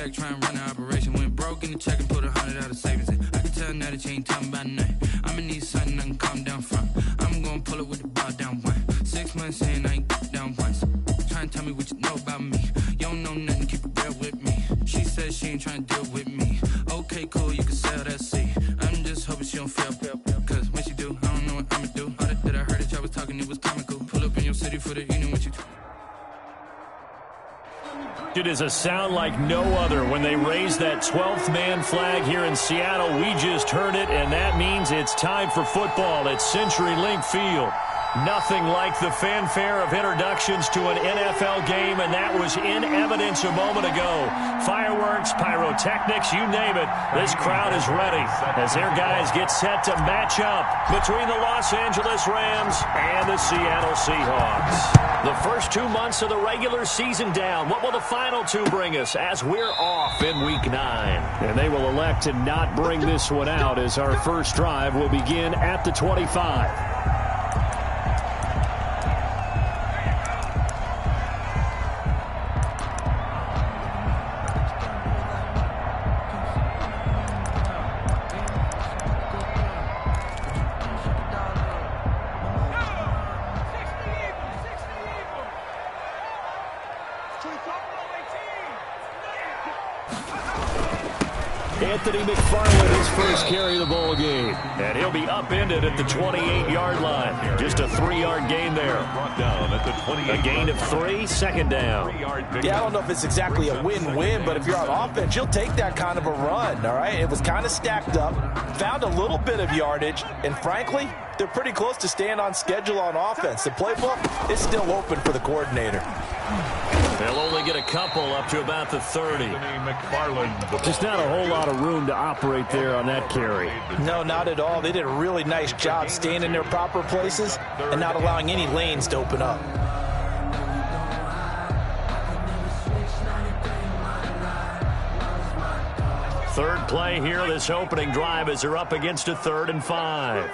check, try and run the operation. Went broke in the check and put 100 out of savings in. I can tell now that you ain't talking about nothing. I'ma need something I can calm down from. I'm gonna pull it with the bar down one. 6 months in, I ain't down once. Try and tell me what you know about me. You don't know nothing, keep it real with me. She said she ain't trying to deal with me. Okay, cool, you can sell that seat. I'm just hoping she don't fail. Cause when she do, I don't know what I'ma do. All that I heard that y'all was talking, it was comical. Pull up in your city for the evening, what you do. It is a sound like no other when they raise that 12th man flag here in Seattle. We just heard it, and that means it's time for football at CenturyLink Field. Nothing like the fanfare of introductions to an NFL game, and that was in evidence a moment ago. Fireworks, pyrotechnics, you name it. This crowd is ready as their guys get set to match up between the Los Angeles Rams and the Seattle Seahawks. The first 2 months of the regular season down. What will the final two bring us as we're off in Week 9? And they will elect to not bring this one out as our first drive will begin at the 25. Anthony McFarland, his first carry of the ball game. And he'll be upended at the 28-yard line. Just a 3-yard gain there. A gain of 3, second down. Yeah, I don't know if it's exactly a win-win, but if you're on offense, you'll take that kind of a run, all right? It was kind of stacked up, found a little bit of yardage, and frankly, they're pretty close to staying on schedule on offense. The playbook is still open for the coordinator. They'll only get a couple up to about the 30. Just not a whole lot of room to operate there on that carry. No, not at all. They did a really nice job staying in their proper places and not allowing any lanes to open up. Third play here, this opening drive as they're up against a 3rd and 5.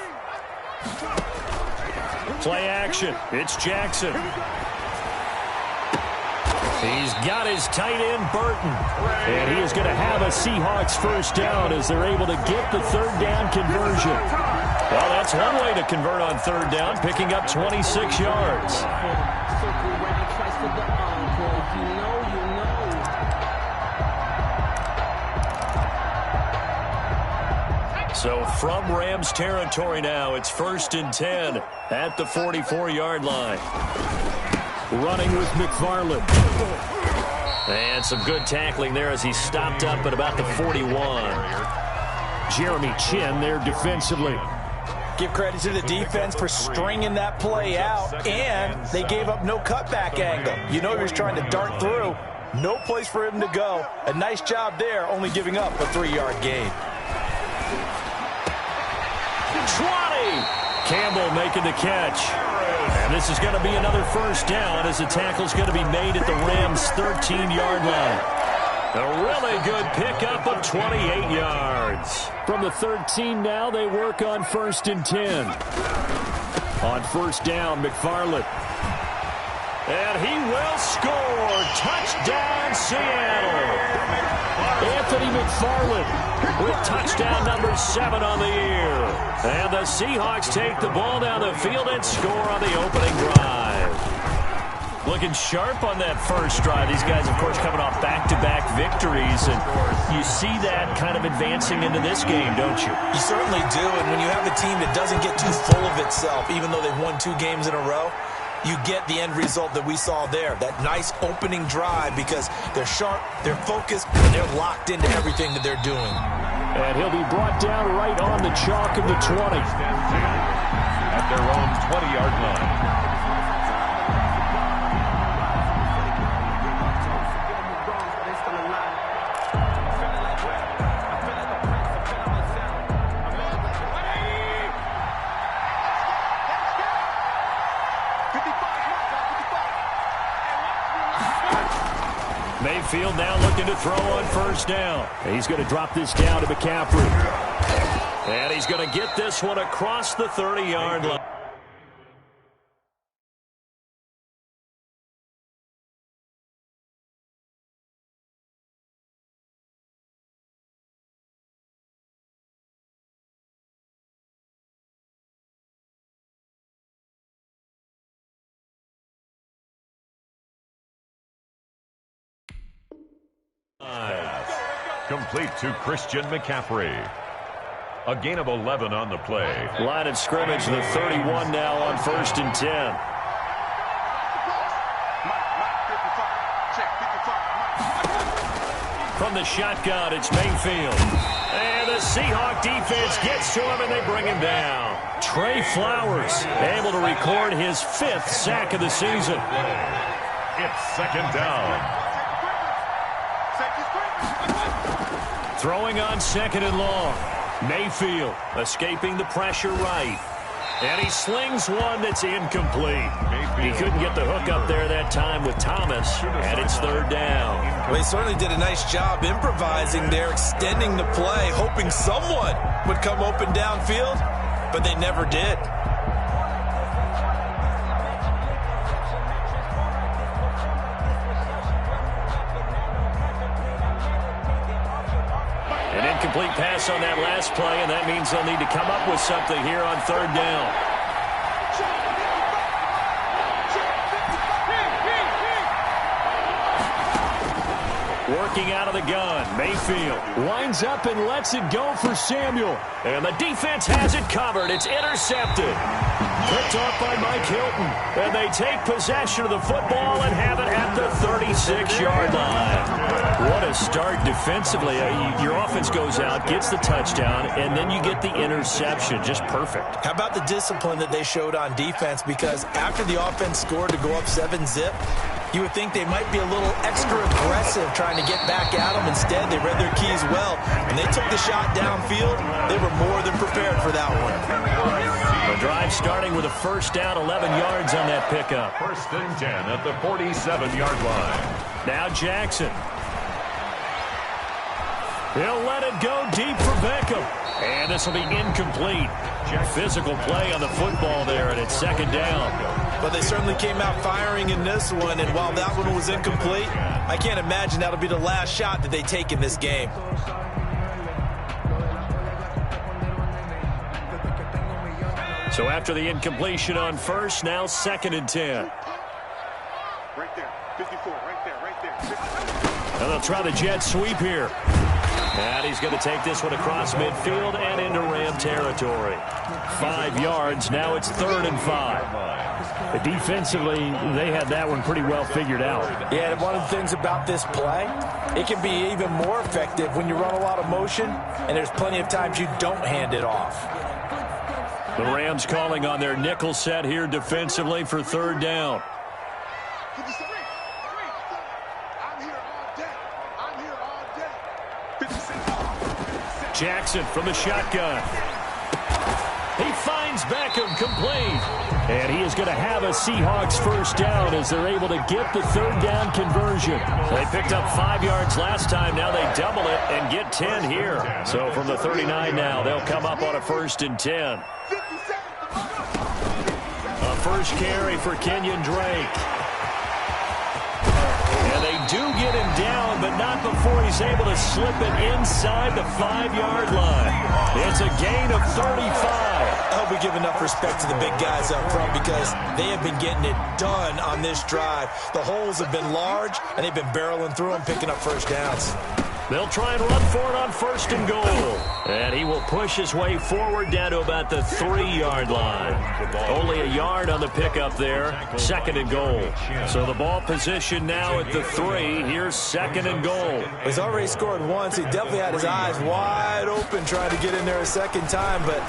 Play action. It's Jackson. He's got his tight end, Burton. And he is going to have a Seahawks first down as they're able to get the 3rd down conversion. Well, that's one way to convert on 3rd down, picking up 26 yards. So from Rams territory now, it's 1st and 10 at the 44-yard line. Running with McFarland. And some good tackling there as he stopped up at about the 41. Jeremy Chin there defensively. Give credit to the defense for stringing that play out, and they gave up no cutback angle. You know he was trying to dart through. No place for him to go. A nice job there, only giving up a 3-yard gain. 20! Campbell making the catch. And this is going to be another first down as the tackle's going to be made at the Rams' 13-yard line. A really good pickup of 28 yards. From the 13 now, they work on 1st and 10. On 1st down, McFarland. And he will score. Touchdown, Seattle. Anthony McFarland with touchdown number 7 on the year. And the Seahawks take the ball down the field and score on the opening drive. Looking sharp on that first drive. These guys, of course, coming off back-to-back victories. And you see that kind of advancing into this game, don't you? You certainly do. And when you have a team that doesn't get too full of itself, even though they've won 2 games in a row, you get the end result that we saw there. That nice opening drive because they're sharp, they're focused, and they're locked into everything that they're doing. And he'll be brought down right on the chalk of the 20. At their own 20-yard line. Mayfield now looking to throw on first down. He's going to drop this down to McCaffrey. And he's going to get this one across the 30-yard line. Complete to Christian McCaffrey. A gain of 11 on the play. Line of scrimmage, the 31 now on 1st and 10. From the shotgun, it's Mayfield. And the Seahawks defense gets to him, and they bring him down. Trey Flowers able to record his 5th sack of the season. It's 2nd down. Throwing on 2nd and long. Mayfield escaping the pressure right. And he slings one that's incomplete. He couldn't get the hook up there that time with Thomas, and it's 3rd down. Well, he certainly did a nice job improvising there, extending the play, hoping someone would come open downfield, but they never did. An incomplete pass on that last play, and that means they'll need to come up with something here on 3rd down. Working out of the gun, Mayfield winds up and lets it go for Samuel. And the defense has it covered. It's intercepted. Picked off by Mike Hilton. And they take possession of the football and have it at the 36-yard line. What a start defensively. Your offense goes out, gets the touchdown, and then you get the interception. Just perfect. How about the discipline that they showed on defense? Because after the offense scored to go up 7-zip, you would think they might be a little extra aggressive trying to get back at them. Instead, they read their keys well, and they took the shot downfield. They were more than prepared for that one. The drive starting with a 1st down, 11 yards on that pickup. 1st and 10 at the 47-yard line. Now Jackson. He'll let it go deep for Beckham. And this will be incomplete. Physical play on the football there, and it's 2nd down. But they certainly came out firing in this one, and while that one was incomplete, I can't imagine that'll be the last shot that they take in this game. So after the incompletion on 1st, now 2nd and 10. Right there, 54, right there, right there. 54. And they'll try the jet sweep here. And he's going to take this one across midfield and into Ram territory. 5 yards, now it's 3rd and 5. Defensively, they had that one pretty well figured out. Yeah, and one of the things about this play, it can be even more effective when you run a lot of motion, and there's plenty of times you don't hand it off. The Rams calling on their nickel set here defensively for 3rd down. Jackson from the shotgun. He finds Beckham complete. And he is going to have a Seahawks 1st down as they're able to get the 3rd down conversion. They picked up 5 yards last time. Now they double it and get 10 here. So from the 39 now, they'll come up on a 1st and 10. A 1st carry for Kenyon Drake. And they do get him down, but not before he's able to slip it inside the 5-yard line. It's a gain of 35. I hope we give enough respect to the big guys up front because they have been getting it done on this drive. The holes have been large, and they've been barreling through them, picking up 1st downs. They'll try and run for it on 1st and goal. And he will push his way forward down to about the 3-yard line. Only a yard on the pickup there. 2nd and goal. So the ball position now at the 3. Here's 2nd and goal. He's already scored once. He definitely had his eyes wide open trying to get in there a 2nd time, but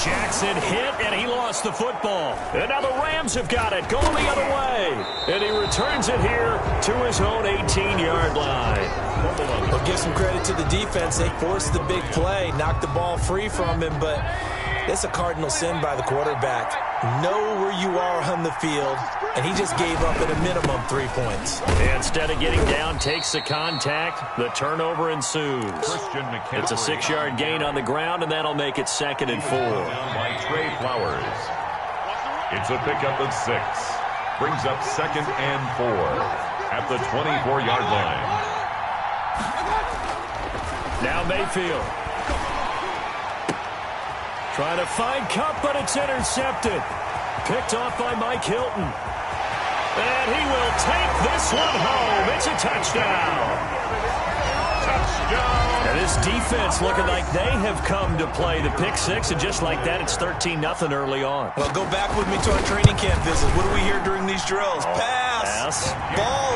Jackson hit, and he lost the football. And now the Rams have got it, going the other way. And he returns it here to his own 18-yard line. We'll give some credit to the defense. They forced the big play, knocked the ball free from him, but it's a cardinal sin by the quarterback. Know where you are on the field, and he just gave up at a minimum 3 points. Instead of getting down, takes the contact. The turnover ensues. It's a 6-yard gain on the ground, and that'll make it 2nd and 4. By Trey Flowers. It's a pickup of 6. Brings up 2nd and 4 at the 24-yard line. Now Mayfield. Trying to find Kupp, but it's intercepted. Picked off by Mike Hilton. And he will take this one home. It's a touchdown. And this defense looking like they have come to play the pick six, and just like that, it's 13-0 early on. Well, go back with me to our training camp visit. What do we hear during these drills? Pass.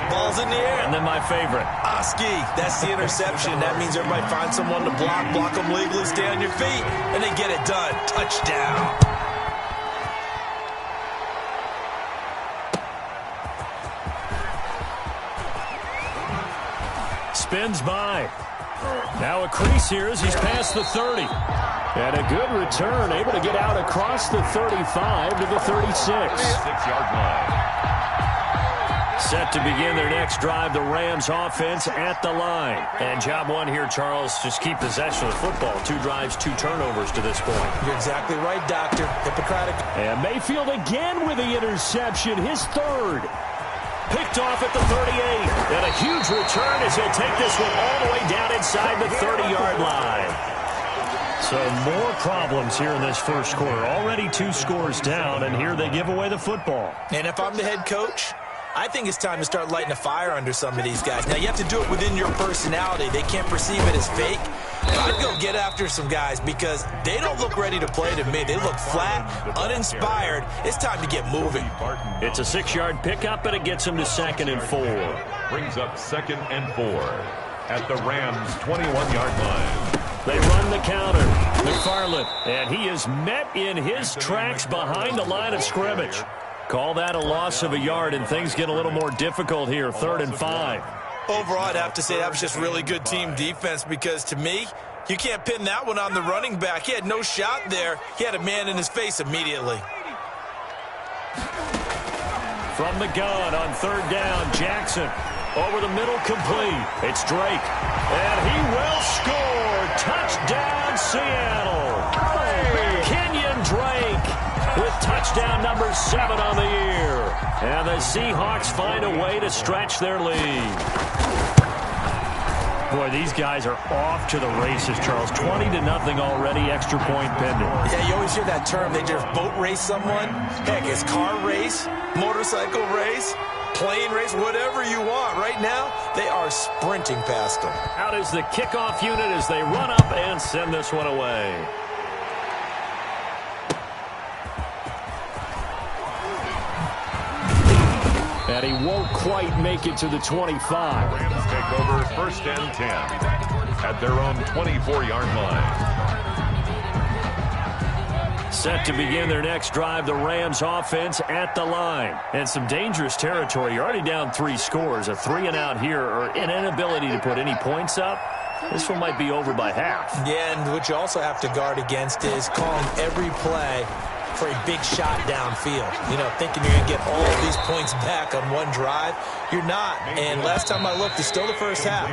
Ball's in the air. And then my favorite. Oski, that's the interception. That means everybody finds someone to block them legally, stay on your feet, and they get it done. Touchdown. Spins by. Now a crease here as he's past the 30. And a good return, able to get out across the 35 to the 36. 6-yard line. Set to begin their next drive, the Rams offense at the line. And job one here, Charles, just keep possession of the football. 2 drives, 2 turnovers to this point. You're exactly right, Doctor. Hippocratic. And Mayfield again with the interception, his third. Picked off at the 38. And a huge return as he'll take this one all the way down inside the 30-yard line. So more problems here in this first quarter. Already 2 scores down, and here they give away the football. And if I'm the head coach, I think it's time to start lighting a fire under some of these guys. Now, you have to do it within your personality. They can't perceive it as fake. But I'd go get after some guys because they don't look ready to play to me. They look flat, uninspired. It's time to get moving. It's a 6-yard pickup, and it gets him to 2nd and 4. Brings up 2nd and 4 at the Rams' 21-yard line. They run the counter. McFarland, and he is met in his tracks behind the line of scrimmage. Call that a loss of a yard, and things get a little more difficult here, 3rd and 5. Overall, I'd have to say that was just really good team defense because, to me, you can't pin that one on the running back. He had no shot there. He had a man in his face immediately. From the gun on 3rd down, Jackson. Over the middle, complete. It's Drake. And he will score. Touchdown, Seattle. Kenyon Drake with touchdown number 7 on the year. And the Seahawks find a way to stretch their lead. Boy, these guys are off to the races, Charles. 20-0 already, extra point pending. Yeah, you always hear that term. They just boat race someone. Heck, it's car race, motorcycle race, plane race, whatever you want. Right now, they are sprinting past them. Out is the kickoff unit as they run up and send this one away. And he won't quite make it to the 25. Rams take over 1st and 10 at their own 24-yard line. Set to begin their next drive, the Rams offense at the line. And some dangerous territory. You're already down 3 scores. A 3-and-out here, or an inability to put any points up. This one might be over by half. Yeah, and what you also have to guard against is calling every play for a big shot downfield. You know, thinking you're going to get all of these points back on one drive. You're not. And last time I looked, it's still the first half.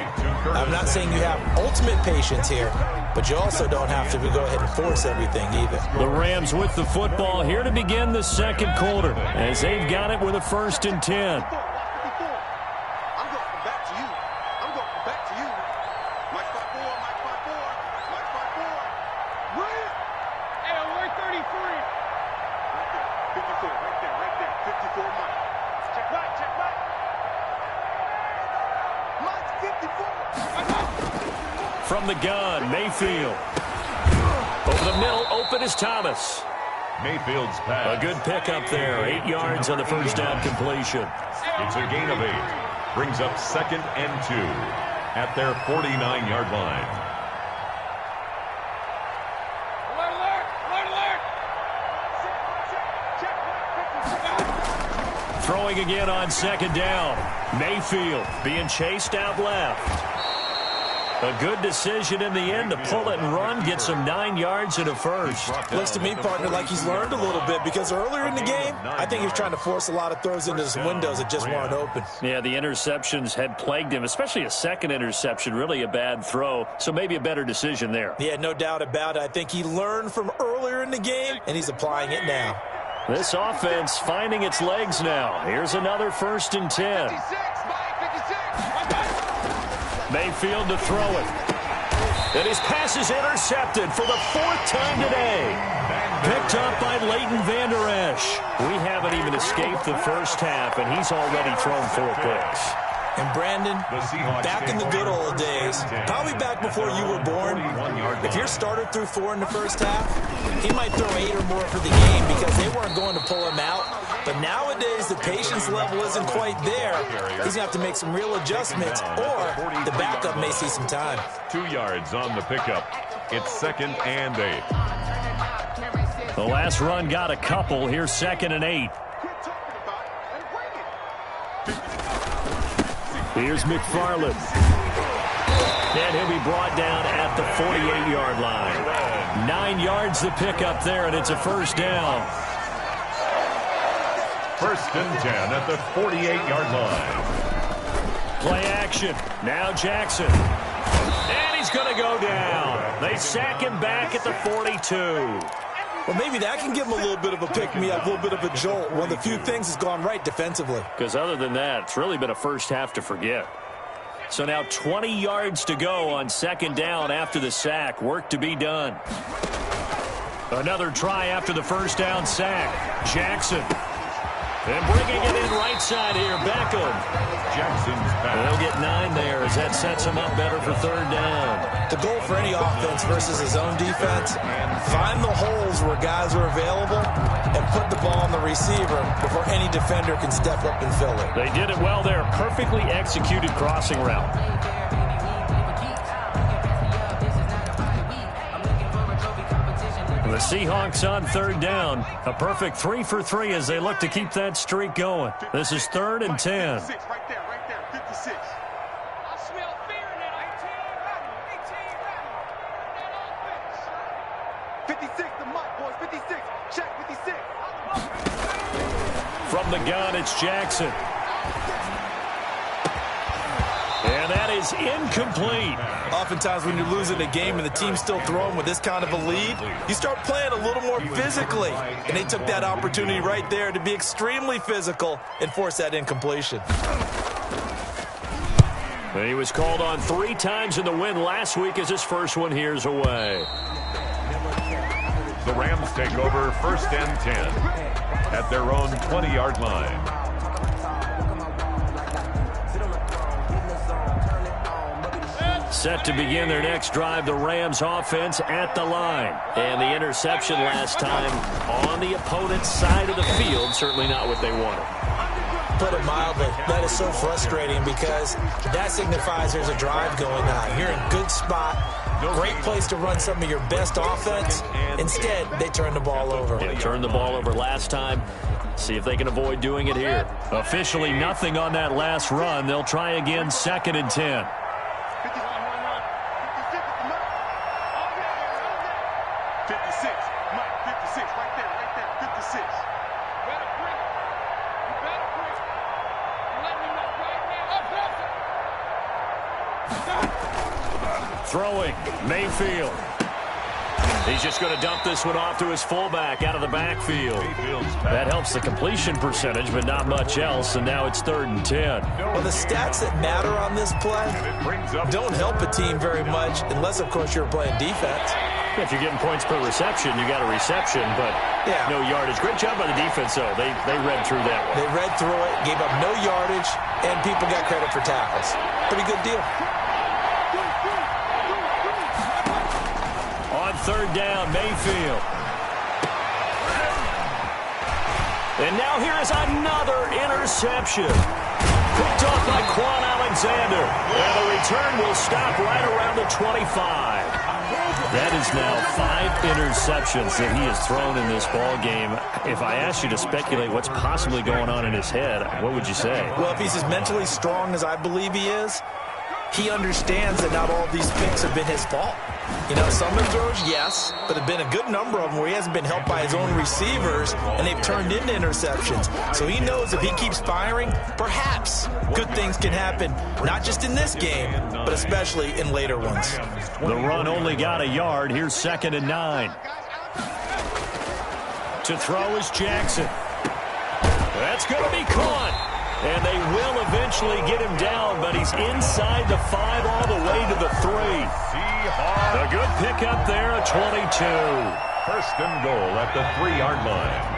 I'm not saying you have ultimate patience here, but you also don't have to go ahead and force everything either. The Rams with the football here to begin the second quarter as they've got it with a 1st and 10. From the gun, Mayfield. Over the middle, open is Thomas. Mayfield's pass. A good pickup there. 8 yards on the first down completion. It's a gain of 8. Brings up 2nd and 2 at their 49-yard line. Throwing again on 2nd down. Mayfield being chased out left. A good decision in the end to pull it and run, get some 9 yards and a first. Looks to me, partner, like he's learned a little bit because earlier in the game, I think he was trying to force a lot of throws into some windows that just weren't open. Yeah, the interceptions had plagued him, especially a second interception, really a bad throw, so maybe a better decision there. Yeah, no doubt about it. I think he learned from earlier in the game, and he's applying it now. This offense finding its legs now. Here's another 1st and 10. Mayfield to throw it. And his pass is intercepted for the 4th time today. Picked up by Leighton Vander Esch. We haven't even escaped the first half, and he's already thrown 4 picks. And Brandon, back in the good old days, probably back before you were born, if your starter threw 4 in the first half, he might throw 8 or more for the game because they weren't going to pull him out. But nowadays, the patience level isn't quite there. He's going to have to make some real adjustments, or the backup may see some time. 2 yards on the pickup. It's 2nd and 8. The last run got a couple. Here's 2nd and 8. Here's McFarland. And he'll be brought down at the 48-yard line. 9 yards to pick up there, and it's a first down. 1st and 10 at the 48-yard line. Play action. Now Jackson. And he's going to go down. They sack him back at the 42. Well, maybe that can give him a little bit of a pick-me-up, a little bit of a jolt. One of the few things has gone right defensively. Because other than that, it's really been a first half to forget. So now 20 yards to go on 2nd down after the sack. Work to be done. Another try after the first down sack. Jackson. And bringing it in right side here, Beckham. Jackson's back. They'll get 9 there as that sets him up better for 3rd down. The goal for any offense versus his own defense, find the holes where guys are available and put the ball on the receiver before any defender can step up and fill it. They did it well there. Perfectly executed crossing route. The Seahawks on 3rd down. A perfect 3 for 3 as they look to keep that streak going. This is 3rd and 10. Right there, 56. I smell fear now. 56, the mic, boys, 56. Check 56. From the gun, it's Jackson. And that is incomplete. Oftentimes when you're losing a game and the team's still throwing with this kind of a lead, you start playing a little more physically. And they took that opportunity right there to be extremely physical and force that incompletion. And he was called on 3 times in the win last week as his first one here's away. The Rams take over 1st and 10 at their own 20-yard line. Set to begin their next drive, the Rams offense at the line. And the interception last time on the opponent's side of the field, certainly not what they wanted. Put it mildly, that is so frustrating because that signifies there's a drive going on. You're in a good spot, great place to run some of your best offense. Instead, they turn the ball over. They turned the ball over last time. See if they can avoid doing it here. Officially nothing on that last run. They'll try again 2nd and 10. 56, Mike, 56, right there, 56. You better bring it. You better bring it. You let me know right now. Throwing, Mayfield. He's just going to dump this one off to his fullback out of the backfield. That helps the completion percentage, but not much else, and now it's 3rd and 10. Well, the stats that matter on this play don't help a team very much unless, of course, you're playing defense. If you're getting points per reception, you got a reception, but no yardage. Great job by the defense, though. They read through that one. They read through it, gave up no yardage, and people got credit for tackles. Pretty good deal. On 3rd down, Mayfield. And now here is another interception. Picked off by Quan Alexander. And the return will stop right around the 25. That is now 5 interceptions that he has thrown in this ball game. If I asked you to speculate what's possibly going on in his head, what would you say? Well, if he's as mentally strong as I believe he is, he understands that not all of these picks have been his fault. You know, some of the throws, yes, but there have been a good number of them where he hasn't been helped by his own receivers, and they've turned into interceptions. So he knows if he keeps firing, perhaps good things can happen, not just in this game, but especially in later ones. The run only got a yard. Here's 2nd and 9. To throw is Jackson. That's going to be caught. And they will eventually get him down, but he's inside the 5 all the way to the 3. A good pickup there, a 22. 1st and goal at the 3-yard line.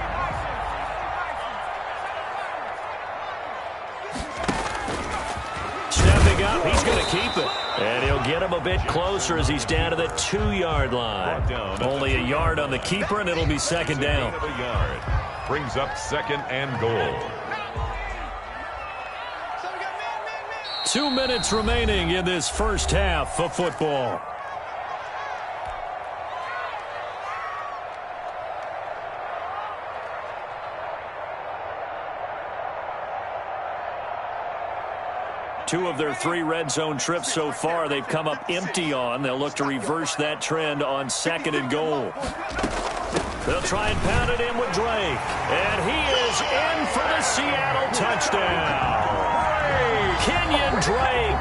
keep it. And he'll get him a bit closer as he's down to the 2-yard line. Only a yard on the keeper, and it'll be second down. Brings up second and goal. 2 minutes remaining in this first half of football. Two of their 3 red zone trips so far, they've come up empty on. They'll look to reverse that trend on second and goal. They'll try and pound it in with Drake. And he is in for the Seattle touchdown. Kenyon Drake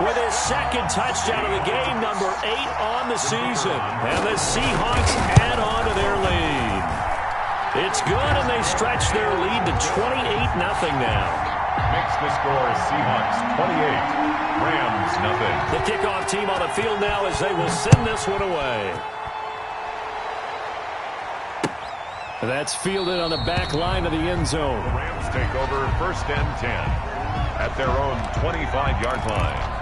with his second touchdown of the game, number 8 on the season. And the Seahawks add on to their lead. It's good, and they stretch their lead to 28-0 now. Makes the score Seahawks 28, Rams nothing. The kickoff team on the field now as they will send this one away. That's fielded on the back line of the end zone. The Rams take over first and 10 at their own 25-yard line.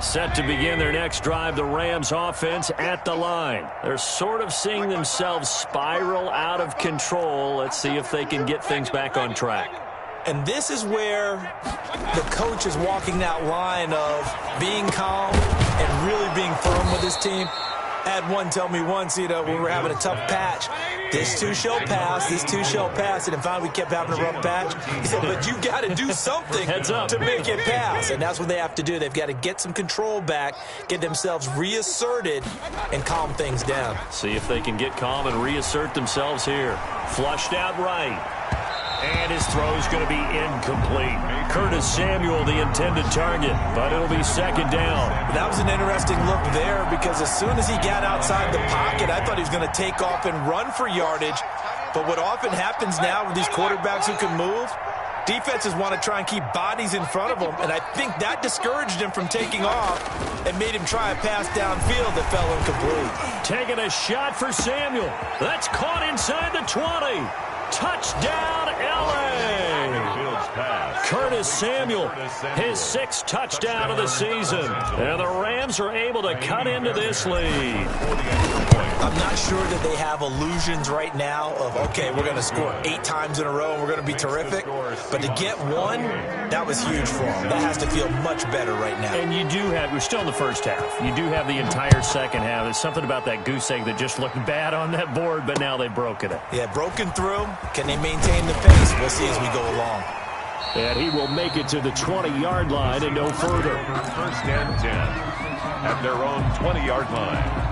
Set to begin their next drive, the Rams offense at the line. They're sort of seeing themselves spiral out of control. Let's see if they can get things back on track. And this is where the coach is walking that line of being calm and really being firm with his team. I had one tell me once, when we were having a tough patch, this too shall pass, this too shall pass. And then finally we kept having a rough patch. He said, but you got to do something to make it pass. And that's what they have to do. They've got to get some control back, get themselves reasserted, and calm things down. See if they can get calm and reassert themselves here. Flushed out right. And his throw is going to be incomplete. Curtis Samuel, the intended target, but it'll be second down. That was an interesting look there because as soon as he got outside the pocket, I thought he was going to take off and run for yardage. But what often happens now with these quarterbacks who can move, defenses want to try and keep bodies in front of them, and I think that discouraged him from taking off and made him try a pass downfield that fell incomplete. Taking a shot for Samuel. That's caught inside the 20. Touchdown, L.A. Curtis Samuel, his 6th touchdown of the season. And the Rams are able to cut into this lead. I'm not sure that they have illusions right now of, okay, we're going to score 8 times in a row and we're going to be terrific. But to get one, that was huge for them. That has to feel much better right now. And you do have, we're still in the first half. You do have the entire second half. There's something about that goose egg that just looked bad on that board, but now they've broken it. Yeah, broken through. Can they maintain the pace? We'll see as we go along. And he will make it to the 20-yard line and no further. First and 10 at their own 20-yard line.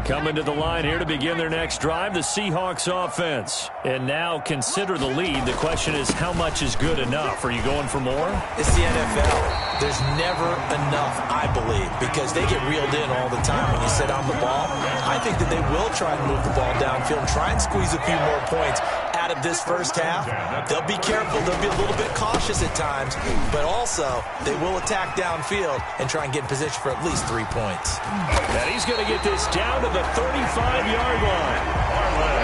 Coming to the line here to begin their next drive, the Seahawks offense. And now consider the lead. The question is, how much is good enough? Are you going for more? It's the NFL. There's never enough, I believe, because they get reeled in all the time when you sit on the ball. I think that they will try and move the ball downfield and try and squeeze a few more points out of this first half. They'll be careful. They'll be a little bit cautious at times, but also they will attack downfield and try and get in position for at least 3 points. And he's going to get this down to the 35-yard line.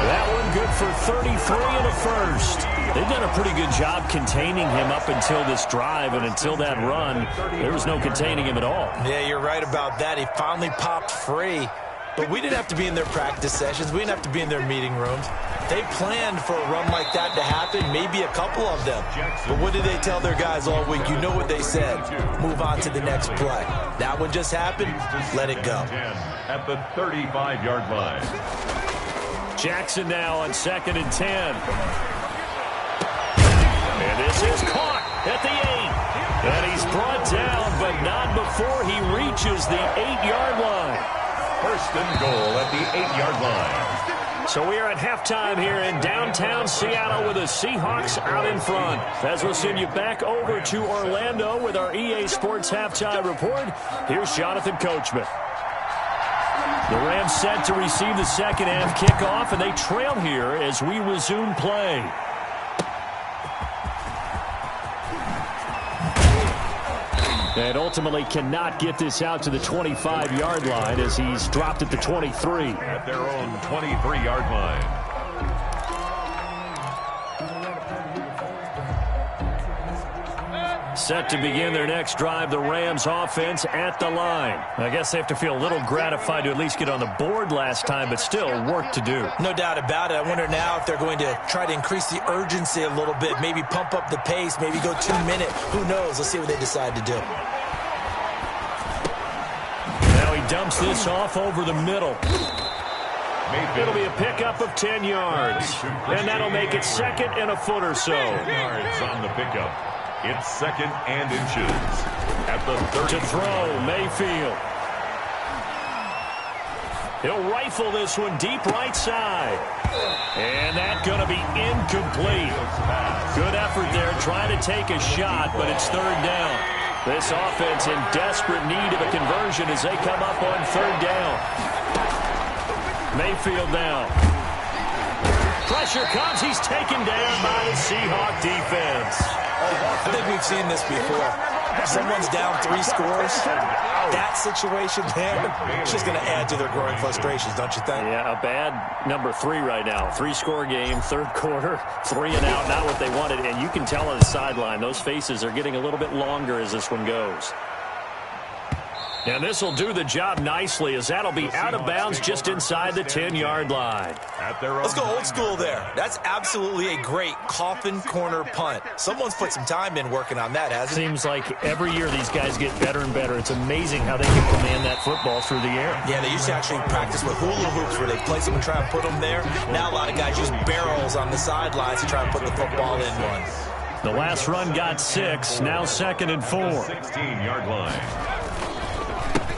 That one good for 33 and a first. They've done a pretty good job containing him up until this drive, and until that run, there was no containing him at all. Yeah, you're right about that. He finally popped free. But we didn't have to be in their practice sessions. We didn't have to be in their meeting rooms. They planned for a run like that to happen, maybe a couple of them. But what did they tell their guys all week? You know what they said. Move on to the next play. That one just happened. Let it go. At the 35-yard line. Jackson now on 2nd and 10. And this is caught at the 8. And he's brought down, but not before he reaches the 8-yard line. First and goal at the 8-yard line. So we are at halftime here in downtown Seattle with the Seahawks out in front. As we'll send you back over to Orlando with our EA Sports Halftime Report, here's Jonathan Coachman. The Rams set to receive the second half kickoff, and they trail here as we resume play. And ultimately cannot get this out to the 25-yard line as he's dropped at the 23. At their own 23-yard line. Set to begin their next drive, the Rams offense at the line. I guess they have to feel a little gratified to at least get on the board last time, but still work to do. No doubt about it. I wonder now if they're going to try to increase the urgency a little bit, maybe pump up the pace, maybe go 2 minute. Who knows? Let's see what they decide to do. Now he dumps this off over the middle. It'll be a pickup of 10 yards, and that'll make it second and a foot or so. 10 yards on the pickup. It's second and inches at the 30. To throw, Mayfield. He'll rifle this one deep right side. And that's going to be incomplete. Good effort there trying to take a shot, but it's third down. This offense in desperate need of a conversion as they come up on third down. Mayfield down. Pressure comes. He's taken down by the Seahawks defense. I think we've seen this before. Someone's down 3 scores. That situation there, it's just going to add to their growing frustrations, don't you think? Yeah, a bad number 3 right now. 3-score game, third quarter, 3 and out, not what they wanted. And you can tell on the sideline, those faces are getting a little bit longer as this one goes. And this will do the job nicely as that'll be out of bounds just inside the 10-yard line. Let's go old school there. That's absolutely a great coffin corner punt. Someone's put some time in working on that, hasn't it? Seems like every year these guys get better and better. It's amazing how they can command that football through the air. Yeah, they used to actually practice with hula hoops where they place them and try and put them there. Now a lot of guys use barrels on the sidelines to try and put the football in one. The last run got 6, now second and 4. 16-yard line.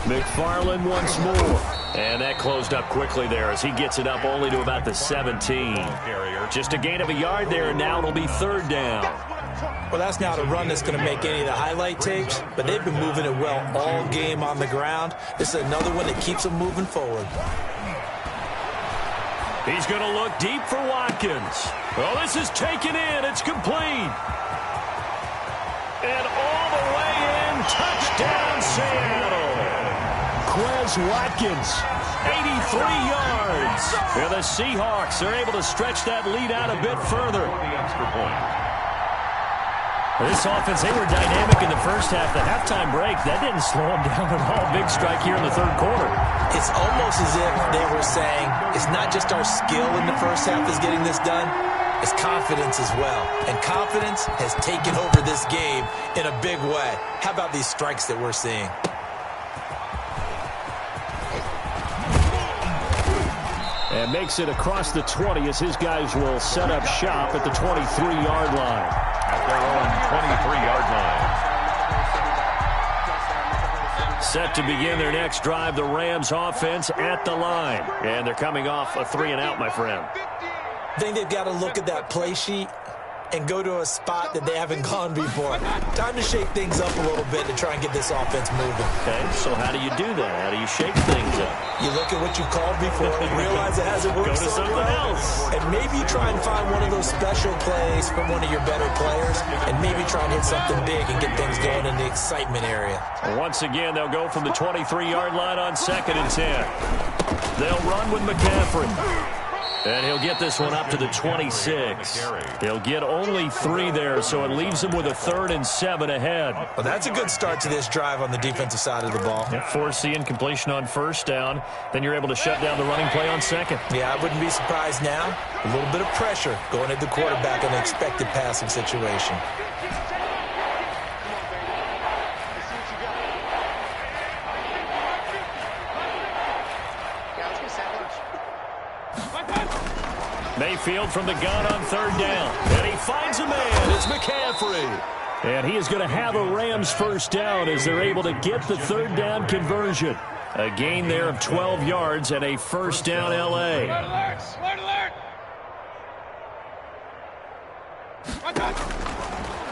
McFarland once more. And that closed up quickly there as he gets it up only to about the 17. Just a gain of a yard there, and now it'll be third down. Well, that's not a run that's going to make any of the highlight tapes, but they've been moving it well all game on the ground. This is another one that keeps them moving forward. He's going to look deep for Watkins. Well, this is taken in. It's complete. And all the way in, touchdown Seattle. Quez Watkins, 83 yards. And the Seahawks are able to stretch that lead out a bit further. The extra point. This offense, they were dynamic in the first half. The halftime break, that didn't slow them down at all. Big strike here in the third quarter. It's almost as if they were saying, it's not just our skill in the first half that's getting this done, it's confidence as well. And confidence has taken over this game in a big way. How about these strikes that we're seeing? And makes it across the 20 as his guys will set up shop at the 23-yard line. At their own 23-yard line. Set to begin their next drive, the Rams offense at the line. And they're coming off a 3-and-out, my friend. I think they've got to look at that play sheet and go to a spot that they haven't gone before. Time to shake things up a little bit to try and get this offense moving. Okay, so how do you do that? How do you shake things up? You look at what you called before and realize it hasn't worked. Go to something else. And maybe try and find one of those special plays from one of your better players and maybe try and hit something big and get things going in the excitement area. Once again, they'll go from the 23-yard line on 2nd and 10. They'll run with McCaffrey. And he'll get this one up to the 26. He'll get only 3 there, so it leaves him with a 3rd and 7 ahead. Well, that's a good start to this drive on the defensive side of the ball. Force the incompletion on first down. Then you're able to shut down the running play on second. Yeah, I wouldn't be surprised now. A little bit of pressure going at the quarterback in an expected passing situation. Mayfield from the gun on 3rd down. And he finds a man. It's McCaffrey. And he is going to have a Rams first down as they're able to get the 3rd down conversion. A gain there of 12 yards and a first down L.A.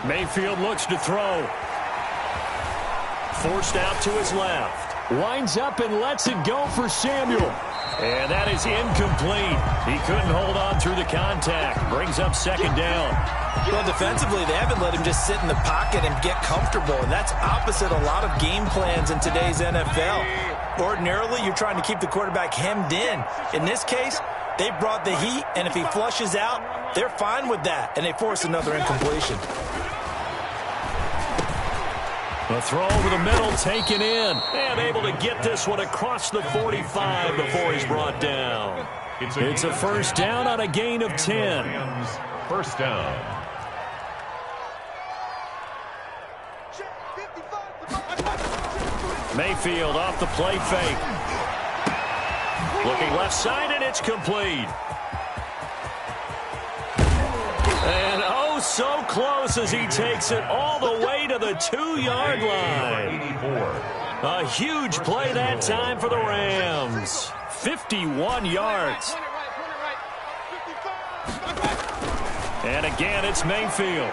Mayfield looks to throw. Forced out to his left. Winds up and lets it go for Samuel. And that is incomplete. He couldn't hold on through the contact. Brings up second down. Well, defensively, they haven't let him just sit in the pocket and get comfortable, and that's opposite a lot of game plans in today's NFL. Ordinarily, you're trying to keep the quarterback hemmed in. In this case, they brought the heat, and if he flushes out, they're fine with that, and they force another incompletion. The throw over the middle, taken in, and able to get this one across the 45 before he's brought down. It's a first down on a gain of 10. First down. Mayfield off the play fake. Looking left side, and it's complete. And oh, so close as he takes it all the way to the 2-yard line. A huge play that time for the Rams. 51 yards. And again, it's Mayfield.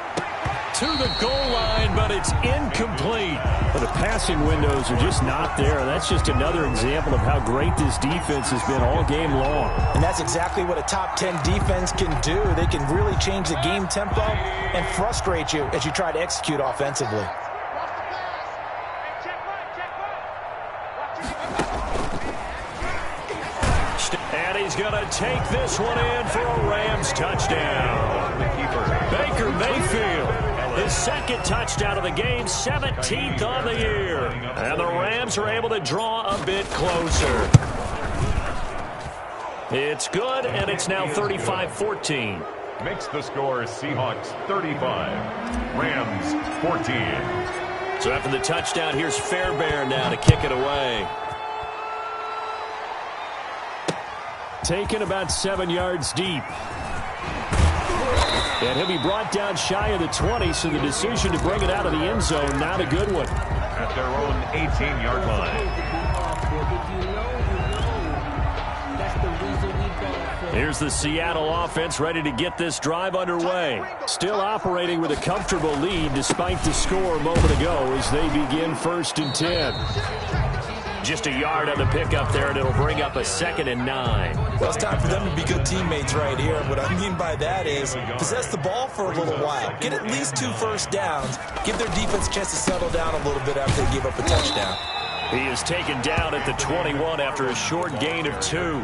To the goal line, but it's incomplete. But the passing windows are just not there. That's just another example of how great this defense has been all game long. And that's exactly what a top 10 defense can do. They can really change the game tempo and frustrate you as you try to execute offensively. And he's going to take this one in for a Rams touchdown. Baker Mayfield, his second touchdown of the game, 17th on the year. And the Rams are able to draw a bit closer. It's good, and it's now 35-14. Makes the score Seahawks 35, Rams 14. So after the touchdown, here's Fairbairn now to kick it away. Taken about 7 yards deep. And he'll be brought down shy of the 20, so the decision to bring it out of the end zone, not a good one. At their own 18-yard line. Here's the Seattle offense ready to get this drive underway. Still operating with a comfortable lead despite the score a moment ago as they begin 1st and 10. Just a yard on the pickup there, and it'll bring up a 2nd and 9. Well, it's time for them to be good teammates right here. What I mean by that is possess the ball for a little while. Get at least 2 first downs. Give their defense a chance to settle down a little bit after they give up a touchdown. He is taken down at the 21 after a short gain of 2.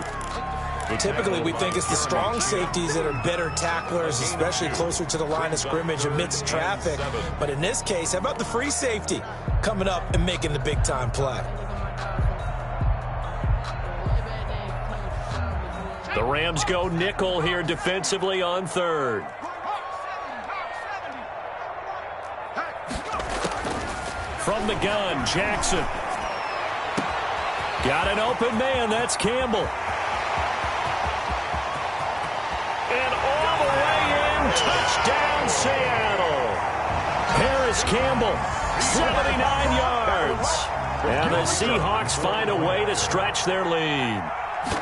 Typically, we think it's the strong safeties that are better tacklers, especially closer to the line of scrimmage amidst traffic. But in this case, how about the free safety coming up and making the big-time play? The Rams go nickel here defensively on 3rd. From the gun, Jackson. Got an open man, that's Campbell. And all the way in, touchdown Seattle. Harris Campbell, 79 yards. And the Seahawks find a way to stretch their lead.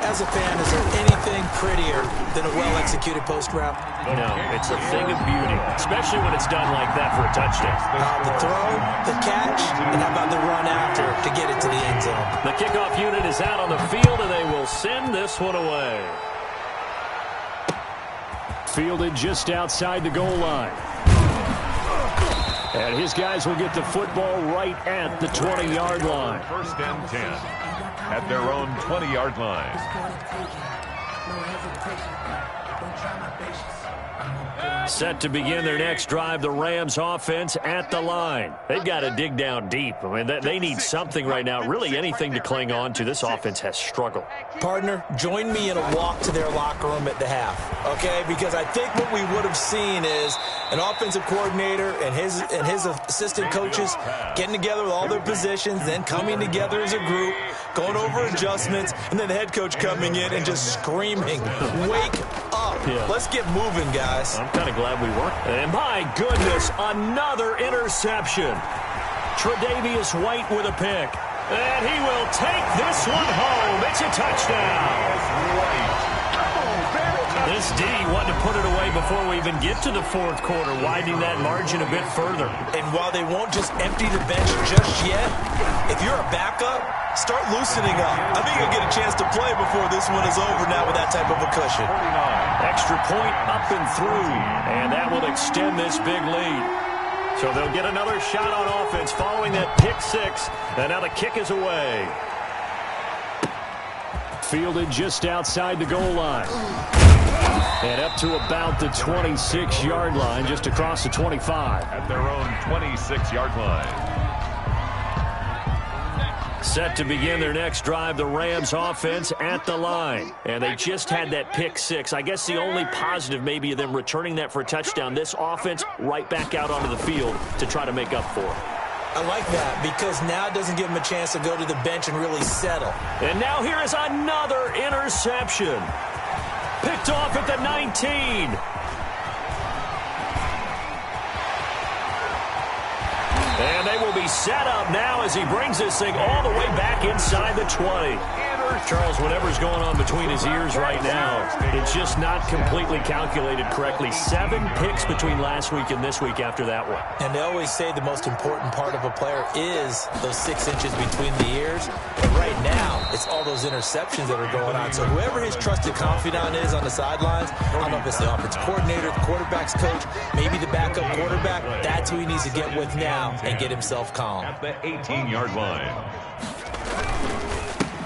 As a fan, is there anything prettier than a well-executed post route? No, it's a thing of beauty, especially when it's done like that for a touchdown. The throw, the catch, and how about the run after to get it to the end zone? The kickoff unit is out on the field, and they will send this one away. Fielded just outside the goal line. And his guys will get the football right at the 20-yard line. 1st and 10 at their own 20-yard line. Set to begin their next drive, the Rams offense at the line. They've got to dig down deep. I mean, they need something right now, really anything to cling on to. This offense has struggled. Partner, join me in a walk to their locker room at the half, okay? Because I think what we would have seen is an offensive coordinator and his assistant coaches getting together with all their positions, then coming together as a group, going over adjustments, and then the head coach coming in and just screaming, wake up. Yeah. Let's get moving, guys. I'm kind of glad we weren't. And my goodness, another interception. Tre'Davious White with a pick. And he will take this one home. It's a touchdown. This D wanted to put it away before we even get to the 4th quarter, widening that margin a bit further. And while they won't just empty the bench just yet, if you're a backup, start loosening up. I think he'll get a chance to play before this one is over now with that type of a cushion. Extra point up and through, and that will extend this big lead. So they'll get another shot on offense following that pick six, and now the kick is away. Fielded just outside the goal line. And up to about the 26-yard line, just across the 25. At their own 26-yard line. Set to begin their next drive, the Rams offense at the line. And they just had that pick six. I guess the only positive maybe of them returning that for a touchdown. This offense right back out onto the field to try to make up for it. I like that because now it doesn't give them a chance to go to the bench and really settle. And now here is another interception. Picked off at the 19. And they will be set up now as he brings this thing all the way back inside the 20. Charles, whatever's going on between his ears right now, it's just not completely calculated correctly. 7 picks between last week and this week after that one. And they always say the most important part of a player is those 6 inches between the ears. But right now, it's all those interceptions that are going on. So whoever his trusted confidant is on the sidelines, I don't know if it's the offensive coordinator, the quarterback's coach, maybe the backup quarterback, that's who he needs to get with now and get himself calm. At the 18-yard line.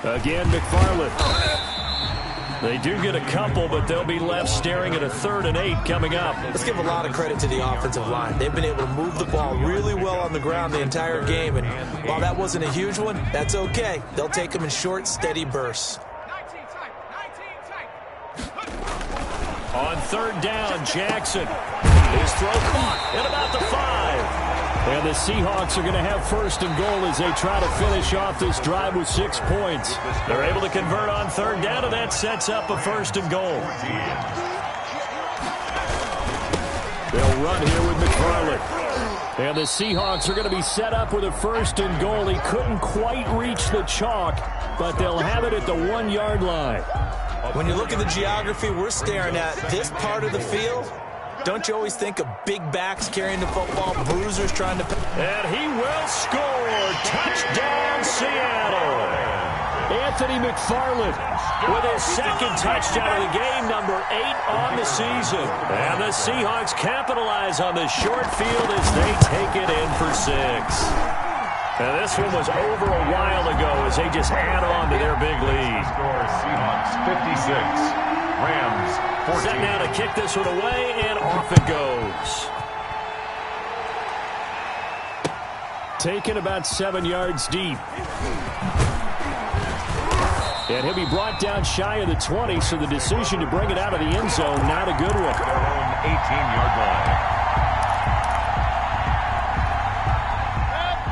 Again, McFarland. They do get a couple, but they'll be left staring at a 3rd and 8 coming up. Let's give a lot of credit to the offensive line. They've been able to move the ball really well on the ground the entire game. And while that wasn't a huge one, that's okay. They'll take them in short, steady bursts. On 3rd down, Jackson. His throw caught at about the 5. And the Seahawks are going to have 1st and goal as they try to finish off this drive with 6 points. They're able to convert on 3rd down, and that sets up a 1st and goal. They'll run here with McFarland. And the Seahawks are going to be set up with a 1st and goal. He couldn't quite reach the chalk, but they'll have it at the 1-yard line. When you look at the geography we're staring at, this part of the field, don't you always think of big backs carrying the football, bruisers trying to... And he will score. Touchdown, Seattle. Anthony McFarland with his 2nd touchdown of the game, number 8 on the season. And the Seahawks capitalize on the short field as they take it in for 6. And this one was over a while ago as they just add on to their big lead. Score Seahawks 56. Rams 14. Set now to kick this one away, and off it goes. Taken about 7 yards deep. And he'll be brought down shy of the 20, so the decision to bring it out of the end zone, not a good one. 18-yard line.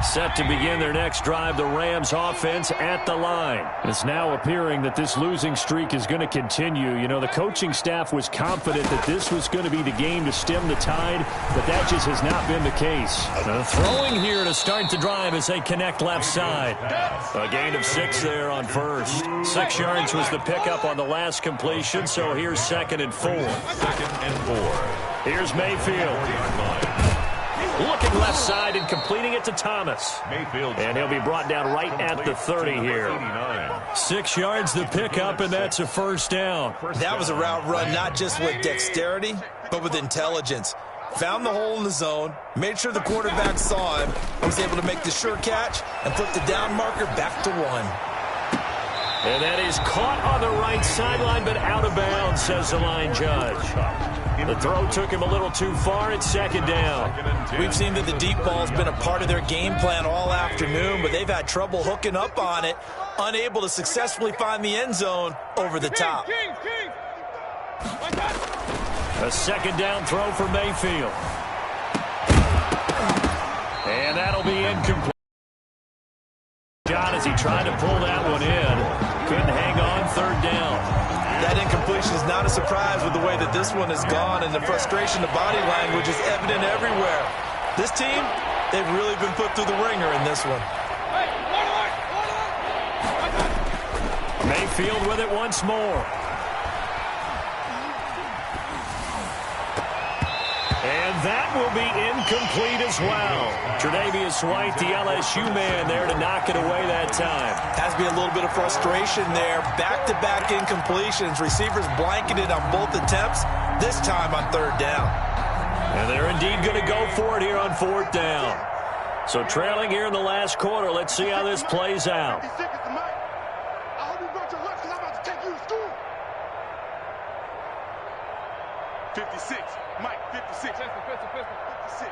Set to begin their next drive, the Rams offense at the line. It's now appearing that this losing streak is going to continue. You know, the coaching staff was confident that this was going to be the game to stem the tide, but that just has not been the case. Throwing here to start the drive as they connect left side. A gain of 6 there on 1st. 6 yards was the pickup on the last completion, so here's 2nd and 4. 2nd and 4. Here's Mayfield. Looking left side and completing it to Thomas. Mayfield. And he'll be brought down right at the 30 here. 6 yards the pickup, and that's a 1st down. That was a route run not just with dexterity, but with intelligence. Found the hole in the zone, made sure the quarterback saw him, and was able to make the sure catch and flip the down marker back to 1. And that is caught on the right sideline, but out of bounds, says the line judge. The throw took him a little too far. It's 2nd down. We've seen that the deep ball's been a part of their game plan all afternoon, but they've had trouble hooking up on it, unable to successfully find the end zone over the top. A 2nd down throw for Mayfield. And that'll be incomplete. Shot as he tried to pull that one in. Couldn't hang on 3rd down. That incompletion is not a surprise with the way that this one has gone, and the frustration, the body language is evident everywhere. This team, they've really been put through the ringer in this one. Mayfield with it once more. And that will be incomplete as well. Tre'Davious White, the LSU man, there to knock it away that time. Has to be a little bit of frustration there. Back-to-back incompletions. Receivers blanketed on both attempts, this time on third down. And they're indeed going to go for it here on fourth down. So trailing here in the last quarter. Let's see how this plays out. 56. Mike, 56. Pistol. 56.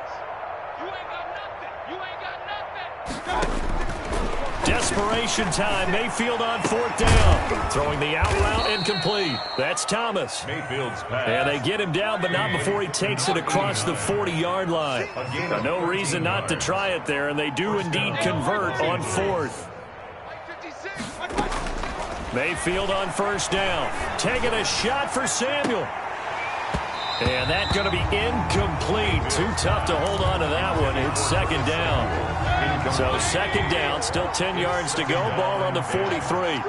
You ain't got nothing. You ain't got nothing. Desperation time. Mayfield on fourth down. Throwing the out route incomplete. That's Thomas. Mayfield's pass. And they get him down, but not before he takes it across the 40-yard line. No reason not to try it there, and they do indeed convert on fourth. Mayfield on first down. Taking a shot for Samuel. And that's going to be incomplete. Too tough to hold on to that one. It's second down. So second down, still 10 yards to go. Ball on the 43.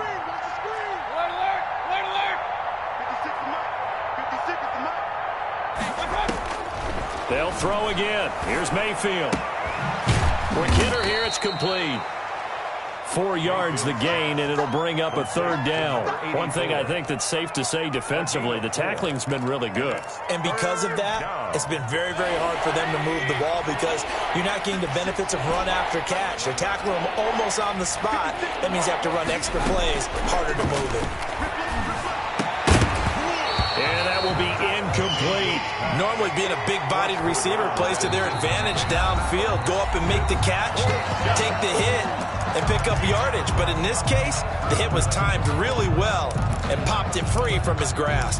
They'll throw again. Here's Mayfield. Quick hitter here. It's complete. 4 yards the gain, and it'll bring up a third down. One thing I think that's safe to say defensively, the tackling's been really good. And because of that, it's been very, very hard for them to move the ball because you're not getting the benefits of run after catch. They're tackling them almost on the spot. That means they have to run extra plays, harder to move it. And that will be incomplete. Normally being a big-bodied receiver plays to their advantage downfield. Go up and make the catch, take the hit, and pick up yardage. But in this case, the hit was timed really well and popped it free from his grasp.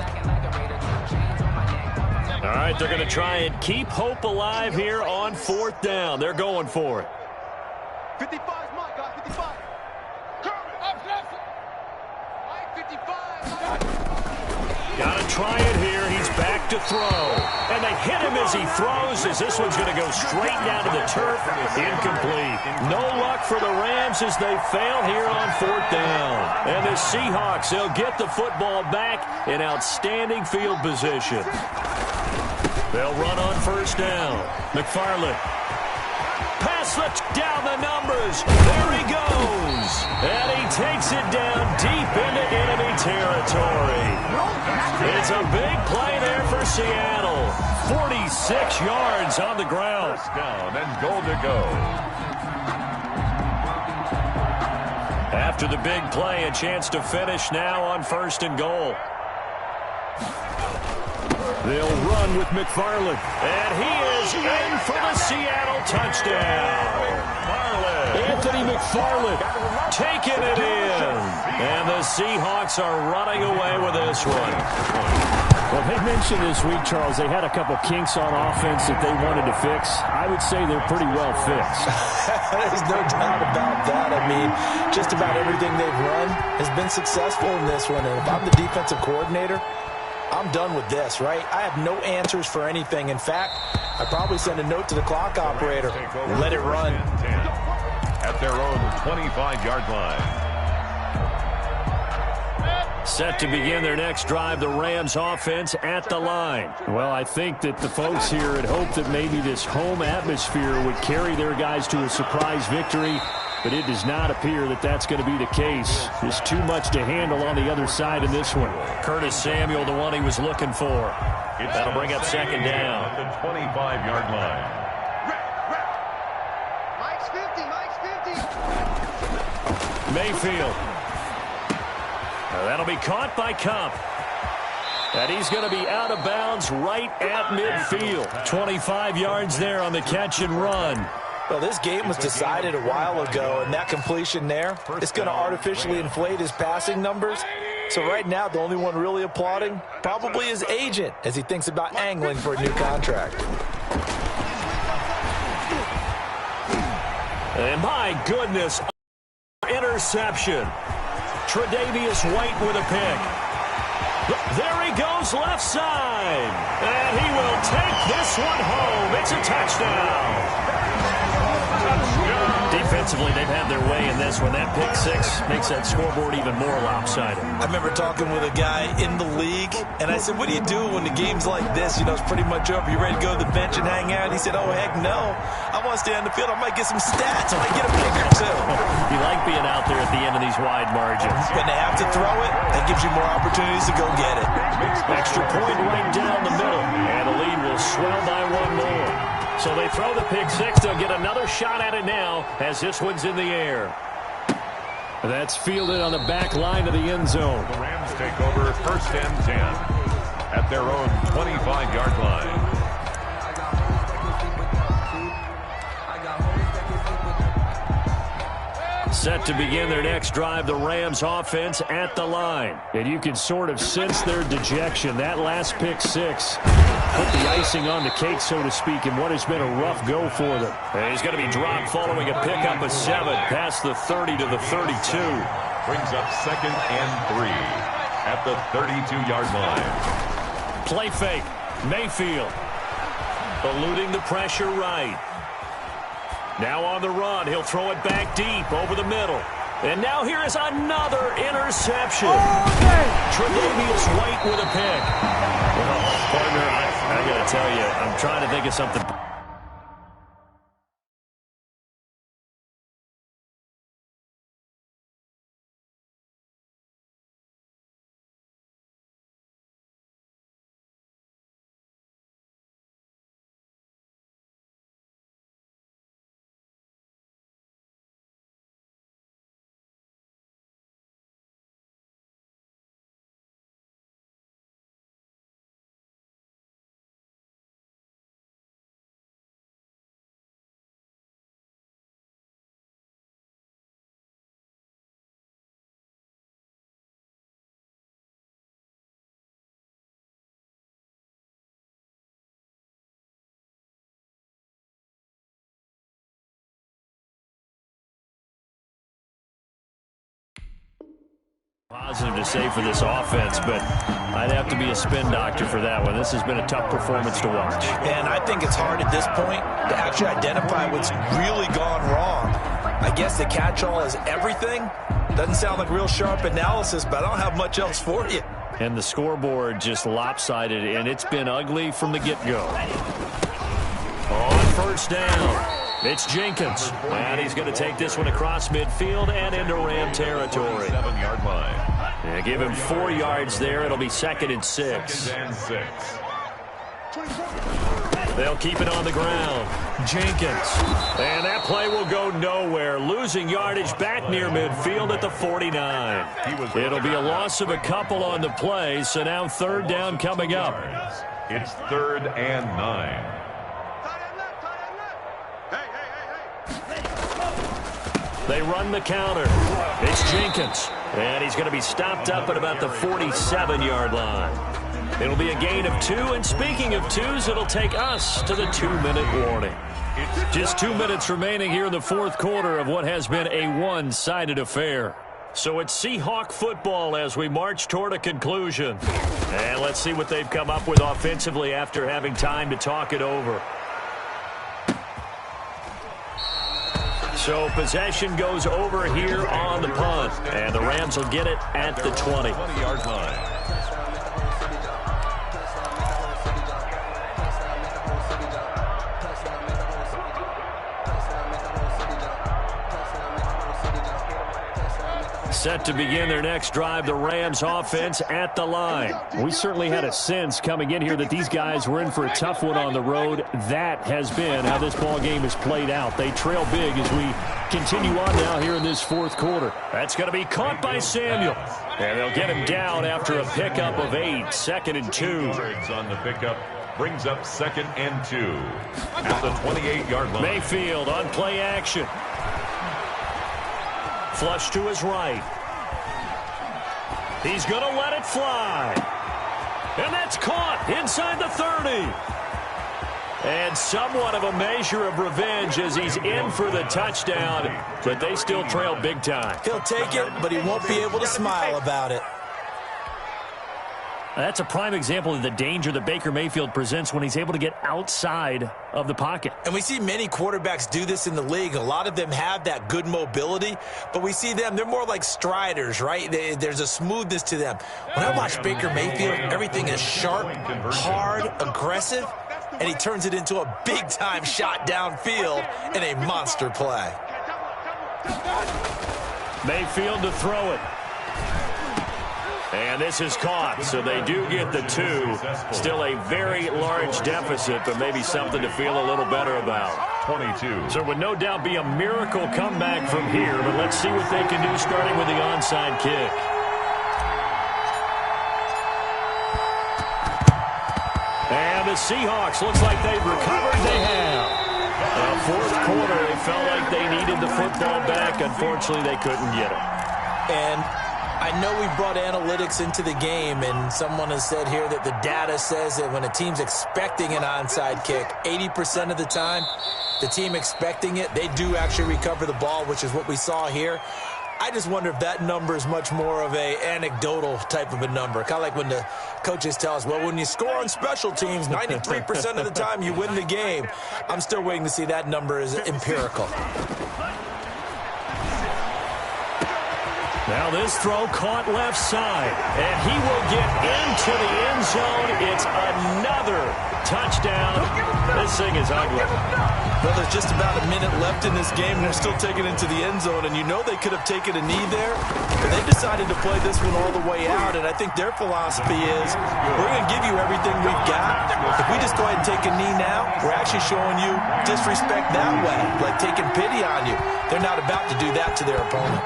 All right, they're going to try and keep hope alive here on fourth down. They're going for it. 55 is Mike, guys. 55. Kermit, up, Mike, 55. Got to try it here. He's back to throw. And they hit him as he throws, as this one's going to go straight down to the turf. Incomplete. No luck for the Rams as they fail here on fourth down. And the Seahawks, they'll get the football back in outstanding field position. They'll run on first down. McFarland. Pass left down the numbers. There he goes. And he takes it down deep into enemy territory. It's a big play there for Seattle. 46 yards on the ground. First down and goal to go. After the big play, a chance to finish now on first and goal. They'll run with McFarland. And he is in for the Seattle touchdown. Anthony McFarland taking it in. And the Seahawks are running away with this one. Well, they mentioned this week, Charles, they had a couple kinks on offense that they wanted to fix. I would say they're pretty well fixed. There's no doubt about that. I mean, just about everything they've run has been successful in this one. And if I'm the defensive coordinator, I'm done with this, right? I have no answers for anything. In fact, I'd probably send a note to the clock operator. Let it run. At their own 25-yard line. Set to begin their next drive, the Rams offense at the line. Well, I think that the folks here had hoped that maybe this home atmosphere would carry their guys to a surprise victory, but it does not appear that that's going to be the case. There's too much to handle on the other side in this one. Curtis Samuel, the one he was looking for. That'll bring up second down. At the 25-yard line. Mike's 50, Mike's 50. Mayfield. That'll be caught by Cup. And he's going to be out of bounds right at midfield. 25 yards there on the catch and run. Well, this game was decided a while ago, and that completion there is going to artificially inflate his passing numbers. So right now, the only one really applauding probably his agent as he thinks about angling for a new contract. And my goodness, interception. Tre'Davious White with a pick. There he goes left side. And he will take this one home. It's a touchdown. Defensively, they've had their way in this one. That pick six makes that scoreboard even more lopsided. I remember talking with a guy in the league, and I said, what do you do when the game's like this? You know, it's pretty much over. You ready to go to the bench and hang out? He said, oh, heck no. I want to stay on the field. I might get some stats. I might get a pick or two. You like being out there at the end of these wide margins. When they have to throw it, that gives you more opportunities to go get it. Extra point right down the middle, and the lead will swell by one more. So they throw the pick six. They'll get another shot at it now as this one's in the air. That's fielded on the back line of the end zone. The Rams take over 1st and 10 at their own 25-yard line. Set to begin their next drive, the Rams offense at the line. And you can sort of sense their dejection. That last pick six put the icing on the cake, so to speak, in what has been a rough go for them. And he's going to be dropped following a pickup of 7 past the 30 to the 32. Brings up 2nd and 3 at the 32-yard line. Play fake. Mayfield eluding the pressure right. Now on the run, he'll throw it back deep over the middle. And now here is another interception. Tre'Davious White with a pick. Well, partner, I got to tell you, I'm trying to think of something. Positive to say for this offense, but I'd have to be a spin doctor for that one. This has been a tough performance to watch. And I think it's hard at this point to actually identify what's really gone wrong. I guess the catch-all is everything. Doesn't sound like real sharp analysis, but I don't have much else for you. And the scoreboard just lopsided, and it's been ugly from the get-go. On 1st down, it's Jenkins. And he's going to take this one across midfield and into Ram territory. 7-yard line. Yeah, give him 4 yards there. It'll be 2nd and 6. 2nd and 6. They'll keep it on the ground. Jenkins. And that play will go nowhere. Losing yardage back near midfield at the 49. It'll be a loss of a couple on the play, so now 3rd down coming up. It's 3rd and 9. They run the counter. It's Jenkins. And he's going to be stopped up at about the 47-yard line. It'll be a gain of 2. And speaking of 2s, it'll take us to the 2-minute warning. Just 2 minutes remaining here in the 4th quarter of what has been a one-sided affair. So it's Seahawk football as we march toward a conclusion. And let's see what they've come up with offensively after having time to talk it over. So possession goes over here on the punt. And the Rams will get it at the 20. 20-yard line. Set to begin their next drive, the Rams offense at the line. We certainly had a sense coming in here that these guys were in for a tough one on the road. That has been how this ball game has played out. They trail big as we continue on now here in this 4th quarter. That's going to be caught by Samuel. And they'll get him down after a pickup of 8, 2nd and 2. On the pickup brings up 2nd and 2 at the 28-yard line. Mayfield on play action. Flush to his right. He's going to let it fly. And that's caught inside the 30. And somewhat of a measure of revenge as he's in for the touchdown. But they still trail big time. He'll take it, but he won't be able to smile about it. That's a prime example of the danger that Baker Mayfield presents when he's able to get outside of the pocket. And we see many quarterbacks do this in the league. A lot of them have that good mobility, but we see them, they're more like striders, right? There's a smoothness to them. When I watch Baker Mayfield, everything is sharp, hard, aggressive, and he turns it into a big-time shot downfield in a monster play. Mayfield to throw it. And this is caught, so they do get the 2. Still a very large deficit, but maybe something to feel a little better about. 22. So it would no doubt be a miracle comeback from here, but let's see what they can do starting with the onside kick. And the Seahawks, looks like they've recovered. They have. Fourth quarter, they felt like they needed the football back. Unfortunately, they couldn't get it. And I know we brought analytics into the game, and someone has said here that the data says that when a team's expecting an onside kick, 80% of the time, the team expecting it, they do actually recover the ball, which is what we saw here. I just wonder if that number is much more of a anecdotal type of a number. Kind of like when the coaches tell us, well, when you score on special teams, 93% of the time you win the game. I'm still waiting to see that number is empirical. Now this throw caught left side, and he will get into the end zone. It's another touchdown. This thing is ugly. Well, there's just about a minute left in this game, and they're still taking it into the end zone, and you know they could have taken a knee there, but they decided to play this one all the way out, and I think their philosophy is, we're going to give you everything we've got. If we just go ahead and take a knee now, we're actually showing you disrespect that way, like taking pity on you. They're not about to do that to their opponent.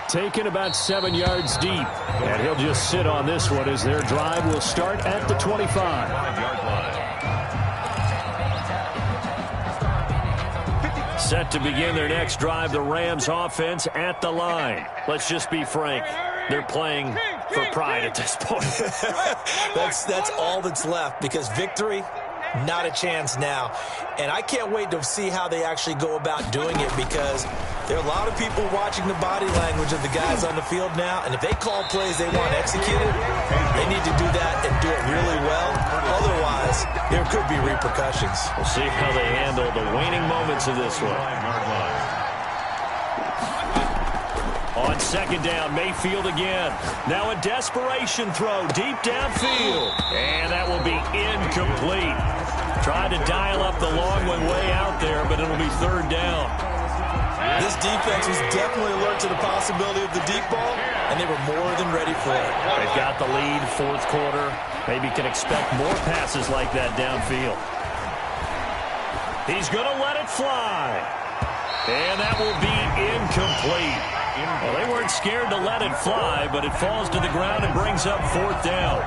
Taken about 7 yards deep. And he'll just sit on this one as their drive will start at the 25. 5-yard line. Set to begin their next drive, the Rams offense at the line. Let's just be frank. They're playing for pride at this point. That's all that's left, because victory, not a chance now. And I can't wait to see how they actually go about doing it, because there are a lot of people watching the body language of the guys on the field now, and if they call plays they want executed, they need to do that and do it really well. Otherwise, there could be repercussions. We'll see how they handle the waning moments of this one. 5-yard line. On second down, Mayfield again. Now a desperation throw deep downfield. And that will be incomplete. Tried to dial up the long one way out there, but it'll be third down. This defense was definitely alert to the possibility of the deep ball, and they were more than ready for it. They've got the lead, fourth quarter. Maybe can expect more passes like that downfield. He's going to let it fly. And that will be incomplete. Well, they weren't scared to let it fly, but it falls to the ground and brings up fourth down.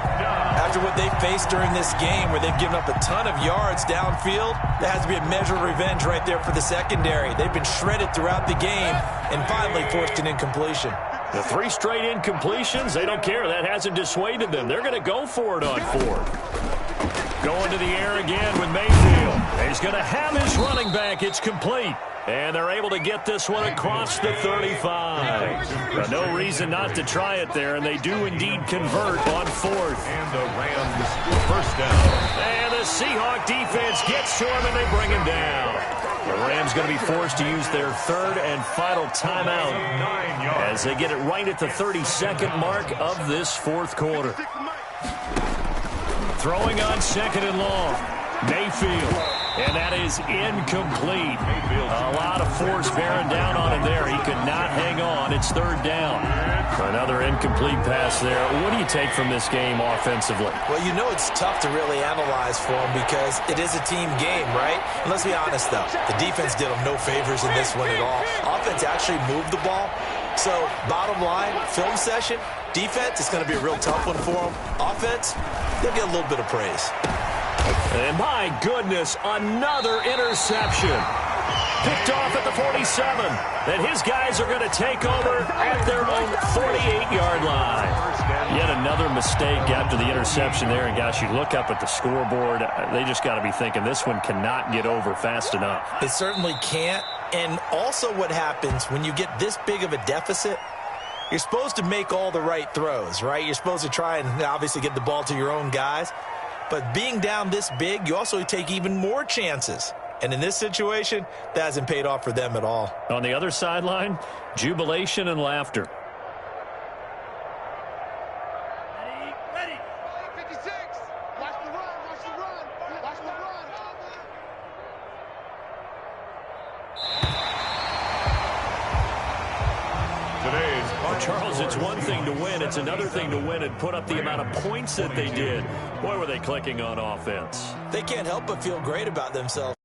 After what they faced during this game, where they've given up a ton of yards downfield, there has to be a measure of revenge right there for the secondary. They've been shredded throughout the game and finally forced an incompletion. The 3 straight incompletions, they don't care. That hasn't dissuaded them. They're going to go for it on fourth. Going to the air again with Mayfield. He's going to have his running back. It's complete. And they're able to get this one across the 35. No reason not to try it there, and they do indeed convert on fourth. And the Rams first down. And the Seahawk defense gets to him, and they bring him down. The Rams going to be forced to use their third and final timeout as they get it right at the 32nd mark of this fourth quarter. Throwing on second and long. Mayfield. And that is incomplete. A lot of force bearing down on him there. He could not hang on. It's third down. Another incomplete pass there. What do you take from this game offensively? Well, you know it's tough to really analyze for them because it is a team game, right? And let's be honest, though. The defense did them no favors in this one at all. Offense actually moved the ball. So, bottom line, film session, defense, it's going to be a real tough one for them. Offense, they'll get a little bit of praise. And my goodness, another interception. Picked off at the 47. And his guys are going to take over at their own 48-yard line. Yet another mistake after the interception there. And gosh, you look up at the scoreboard, they just got to be thinking this one cannot get over fast enough. It certainly can't. And also what happens when you get this big of a deficit, You're supposed to make all the right throws, right? You're supposed to try and obviously get the ball to your own guys. But being down this big, you also take even more chances. And in this situation, that hasn't paid off for them at all. On the other sideline, jubilation and laughter. Ready. 56. Watch the run. Watch the run. Watch the run. Charles, it's one thing to win. It's another thing to win and put up the amount of points that they did. Boy, were they clicking on offense. They can't help but feel great about themselves.